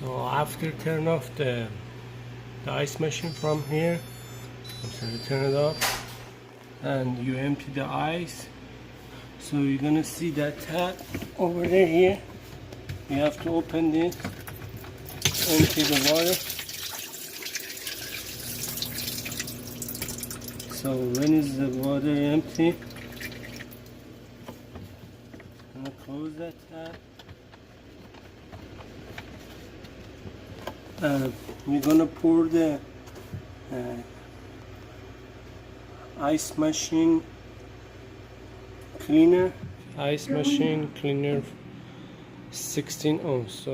So after turn off the ice machine from here, so you turn it off and you empty the ice. So you're gonna see that tap over there here. You have to open this, empty the water. So when is the water empty, I'm gonna close that tap. We're gonna pour the ice machine cleaner. Ice machine cleaner 16 ounce. So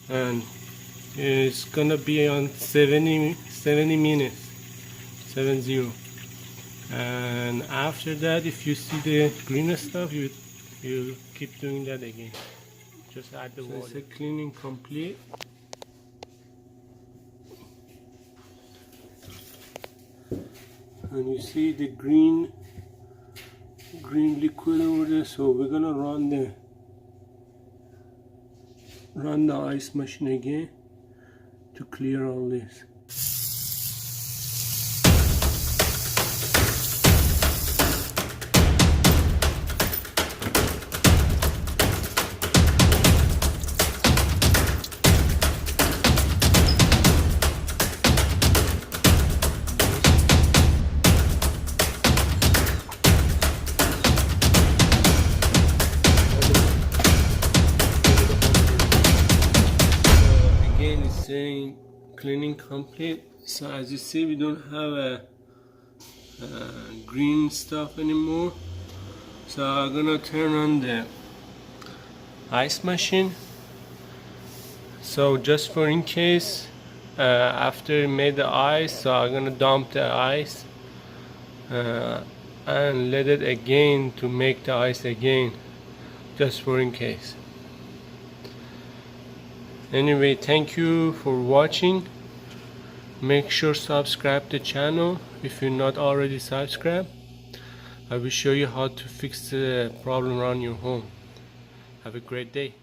and it's gonna be on 70 minutes, 70, and after that, if you see the green stuff, you keep doing that again. Just add the water. It's a cleaning complete. And you see the green liquid over there, so we're gonna run the ice machine again to clear all this. Saying cleaning complete. So as you see, we don't have a green stuff anymore. So I'm gonna turn on the ice machine. So just for in case, after it made the ice, so I'm gonna dump the ice and let it again to make the ice again, just for in case. Anyway, thank you for watching. Make sure subscribe the channel if you're not already subscribed. I will show you how to fix the problem around your home. Have a great day.